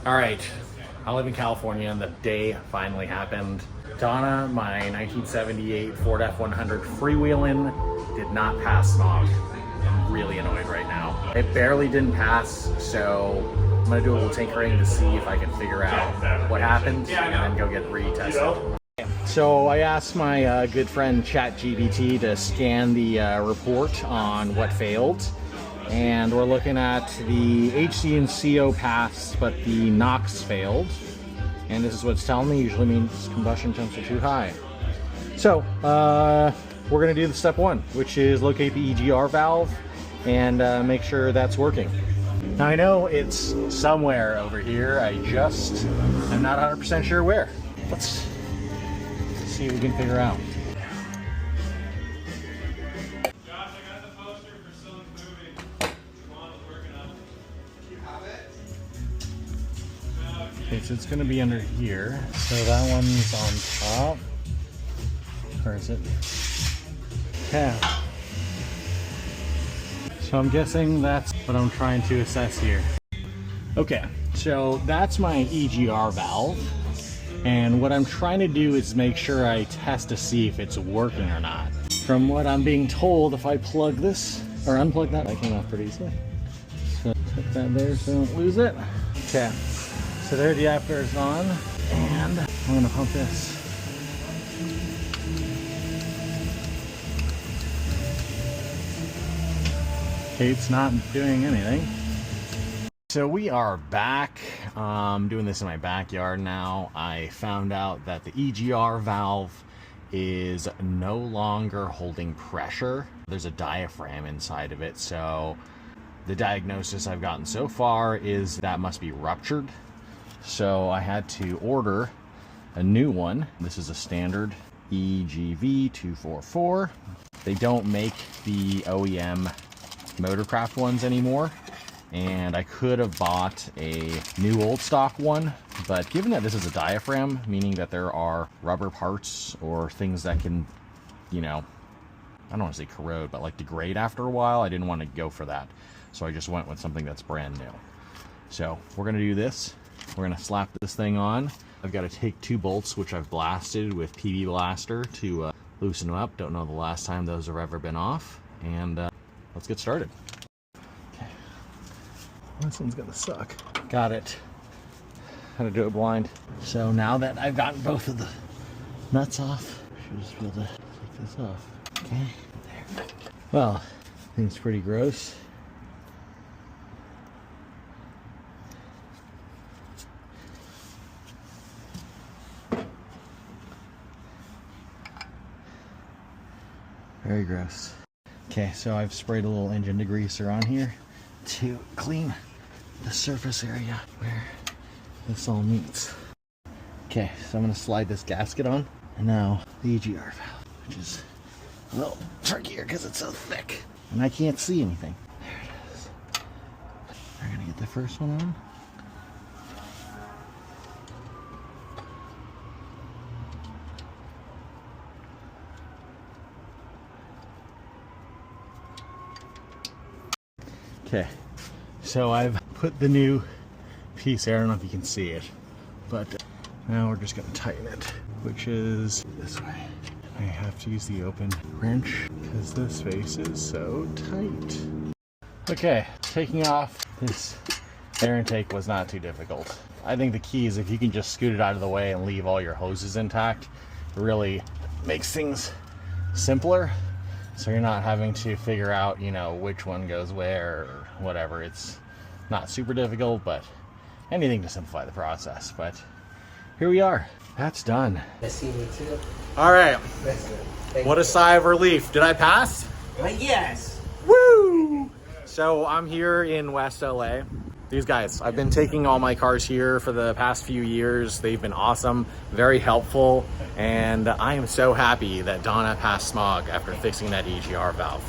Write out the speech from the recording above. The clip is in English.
All right, I live in California and the day finally happened. Donna, my 1978 Ford F100 freewheeling, did not pass smog. I'm really annoyed right now. It barely didn't pass, so I'm gonna do a little tinkering to see if I can figure out what happened and then go get retested. So I asked my good friend ChatGPT to scan the report on what failed. And we're looking at the HC and CO passed, but the NOx failed. And this is what it's telling me. Usually means combustion temps are too high. So we're gonna do the step one, which is locate the EGR valve and make sure that's working. Now I know it's somewhere over here. I just am not 100% sure where. Let's see what we can figure out. Okay, so it's going to be under here. So that one's on top. Where is it? Okay. So I'm guessing that's what I'm trying to assess here. Okay, so that's my EGR valve. And what I'm trying to do is make sure I test to see if it's working or not. From what I'm being told, if I plug this or unplug that, I came off pretty easily. So put that there so I don't lose it. Okay. So there, the diameter is on, and I'm gonna pump this. Okay, it's not doing anything. So we are back, doing this in my backyard now. I found out that the EGR valve is no longer holding pressure. There's a diaphragm inside of it, so the diagnosis I've gotten so far is that must be ruptured. So I had to order a new one. This is a standard EGV-244. They don't make the OEM Motorcraft ones anymore, and I could have bought a new old stock one, but given that this is a diaphragm, meaning that there are rubber parts or things that can, you know, I don't want to say corrode, but like degrade after a while, I didn't want to go for that. So I just went with something that's brand new. So we're gonna do this. We're gonna slap this thing on. I've got to take 2 bolts, which I've blasted with PB Blaster to loosen them up. Don't know the last time those have ever been off. And let's get started. Okay. This one's gonna suck. Got it. How to do it blind. So now that I've gotten both of the nuts off, I should just be able to take this off. Okay, there. Well, I think it's pretty gross. Very gross. Okay, so I've sprayed a little engine degreaser on here to clean the surface area where this all meets. Okay, so I'm gonna slide this gasket on, and now the EGR valve, which is a little trickier because it's so thick and I can't see anything. There it is. We're gonna get the first one on. Okay, so I've put the new piece there. I don't know if you can see it, but now we're just going to tighten it, which is this way. I have to use the open wrench because this face is so tight. Okay, taking off this air intake was not too difficult. I think the key is if you can just scoot it out of the way and leave all your hoses intact, it really makes things simpler. So you're not having to figure out, you know, which one goes where or whatever. It's not super difficult, but anything to simplify the process. But here we are. That's done. All right. What a sigh of relief. Did I pass? Yes. Woo! So I'm here in West LA. These guys, I've been taking all my cars here for the past few years. They've been awesome, very helpful, and I am so happy that Donna passed smog after fixing that EGR valve.